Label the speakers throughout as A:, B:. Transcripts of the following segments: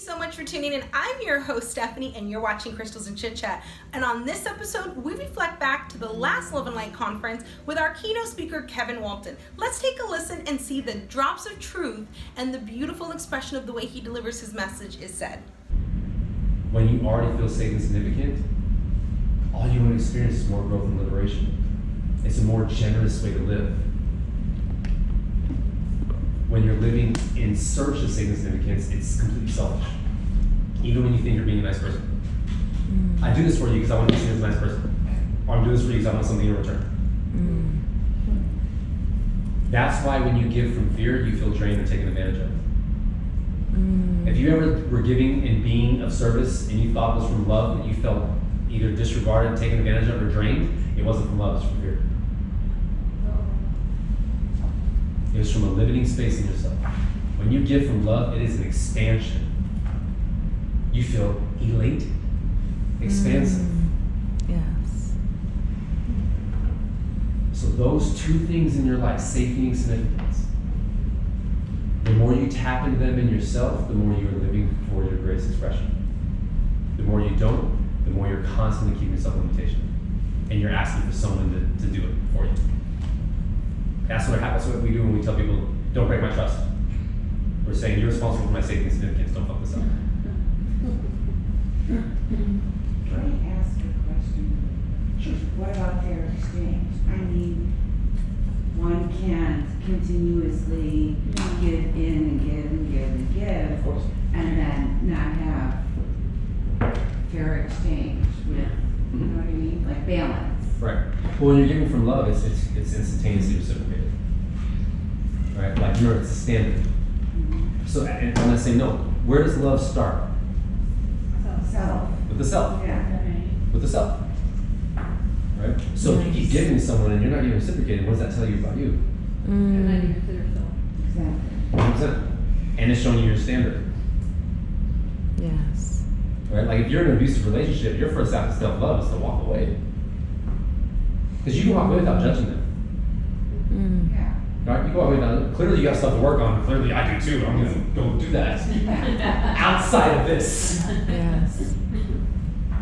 A: so much for tuning in. I'm your host, Stephanie, and you're watching Crystals and Chit Chat. And on this episode, we reflect back to the last Love and Light conference with our keynote speaker, Kevin Walton. Let's take a listen and see the drops of truth and the beautiful expression of the way he delivers his message is said.
B: When you already feel safe and significant, all you want to experience is more growth and liberation. It's a more generous way to live. When you're living in search of safe and significance, it's completely selfish. Even when you think you're being a nice person. I do this for you because I want to be seen as a nice person. Or I'm doing this for you because I want something in return. That's why when you give from fear, you feel drained and taken advantage of. If you ever were giving and being of service and you thought it was from love, that you felt either disregarded, taken advantage of, or drained, it wasn't from love, it was from fear. It was from a limiting space in yourself. When you give from love, it is an expansion. You feel elated, expansive.
C: Yes.
B: So those two things in your life, safety and significance, the more you tap into them in yourself, the more you are living for your greatest expression. The more you don't, the more you're constantly keeping yourself in limitation. And you're asking for someone to do it for you. That's what happens. That's what we do when we tell people, don't break my trust. We're saying, you're responsible for my safety and significance, don't fuck this up.
D: Can I ask a question?
B: Sure.
D: What about fair exchange? I mean, one can't continuously give in and give and give and give,
B: Of course.
D: and then not have fair exchange with, you know what I mean? Like balance.
B: Right. Well, when you're giving from love, it's instantaneously reciprocated. Right? Like, remember, it's a standard. So, and I'm not saying no. Where does love start?
D: Self.
B: With the self.
D: Yeah.
B: With the self. Right? So if you keep giving to someone and you're not getting reciprocated, what does that tell you about you?
D: Exactly.
B: 100%. And it's showing you your standard.
C: Yes.
B: Right? Like if you're in an abusive relationship, your first act of self-love is to walk away. Because you can walk away without judging them.
D: Yeah.
B: Right? You can walk away without, clearly you have stuff to work on. Clearly I do too. I'm going to go do that. Outside of this.
C: Yes.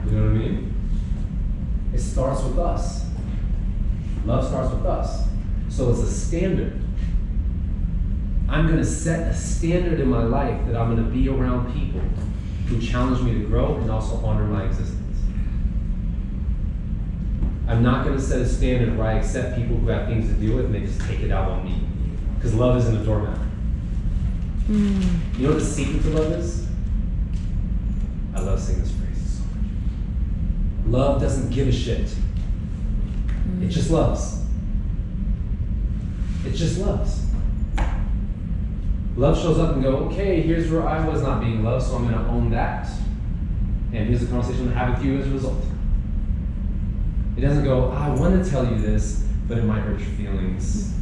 B: You know what I mean? It starts with us. Love starts with us. So it's a standard. I'm going to set a standard in my life that I'm going to be around people who challenge me to grow and also honor my existence. I'm not going to set a standard where I accept people who have things to deal with and they just take it out on me. Because love isn't a doormat. You know what the secret to love is? I love saying this phrase so much. Love doesn't give a shit. It just loves. It just loves. Love shows up and go, okay, here's where I was not being loved, so I'm going to own that. And here's the conversation I'm going to have with you as a result. It doesn't go, I want to tell you this, but it might hurt your feelings.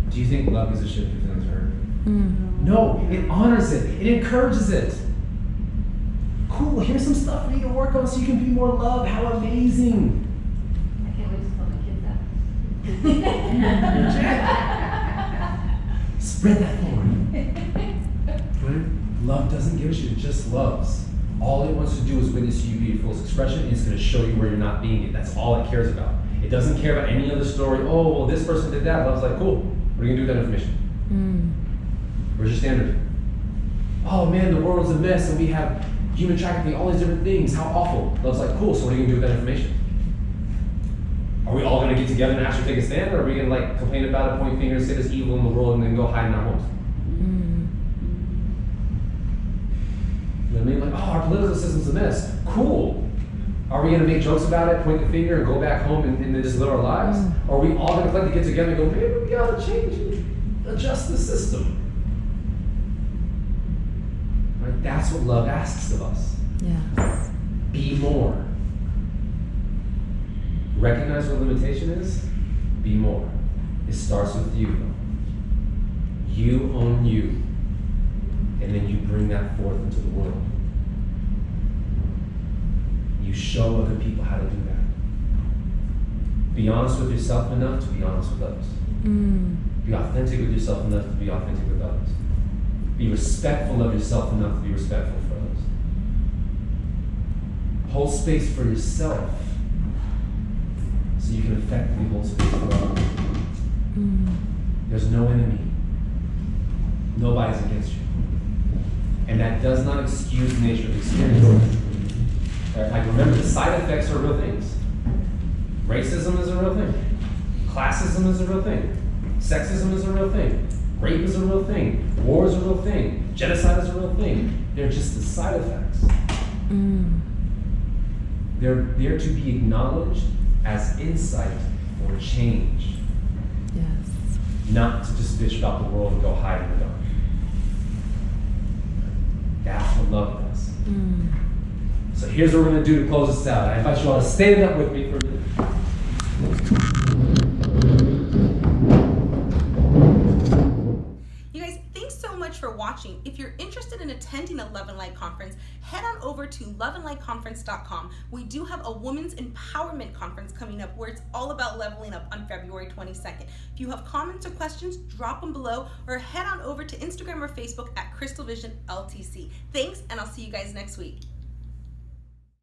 B: Do you think love gives a shit if your feelings hurt? No, it honors it. It encourages it. Cool, here's some stuff for you to work on so you can be more loved. How amazing.
E: I can't wait to tell my kids that.
B: Spread that forward. Right? Love doesn't give a shit, it just loves. All it wants to do is witness you be your fullest expression, and it's going to show you where you're not being it. That's all it cares about. It doesn't care about any other story. Oh, well, this person did that. Love's like, cool. What are you going to do with that information? Where's your standard? Oh, man, the world's a mess, and we have human trafficking, all these different things. How awful. Love's like, cool. So what are you going to do with that information? Are we all going to get together and actually take a stand, or are we going to like complain about it, point fingers, say there's evil in the world, and then go hide in our homes? You know what I mean? Like, oh, our political system's a mess. Cool. Are we going to make jokes about it, point the finger, and go back home and then just live our lives? Or are we all going to collectively get together and go, maybe we got to change and adjust the system? Right? That's what love asks of us.
C: Yes.
B: Be more. Recognize what limitation is. Be more. It starts with you, though. You own you. And then you bring that forth into the world. You show other people how to do that. Be honest with yourself enough to be honest with others. Be authentic with yourself enough to be authentic with others. Be respectful of yourself enough to be respectful for others. Hold space for yourself so you can effectively hold space for others. There's no enemy. Nobody's against you. And that does not excuse the nature of the experience. Like, remember, the side effects are real things. Racism is a real thing. Classism is a real thing. Sexism is a real thing. Rape is a real thing. War is a real thing. Genocide is a real thing. They're just the side effects. They're there to be acknowledged as insight for change.
C: Yes.
B: Not to just bitch about the world and go hide in the dark. That's what love does. So here's what we're going to do to close this out. I invite you all to stand up with me for a minute.
A: You guys, thanks so much for watching. If you're interested in attending a Love and Light conference, head on over to loveandlightconference.com. We do have a women's empowerment conference coming up where it's all about leveling up on February 22nd. If you have comments or questions, drop them below or head on over to Instagram or Facebook at Crystal Vision LTC. Thanks, and I'll see you guys next week.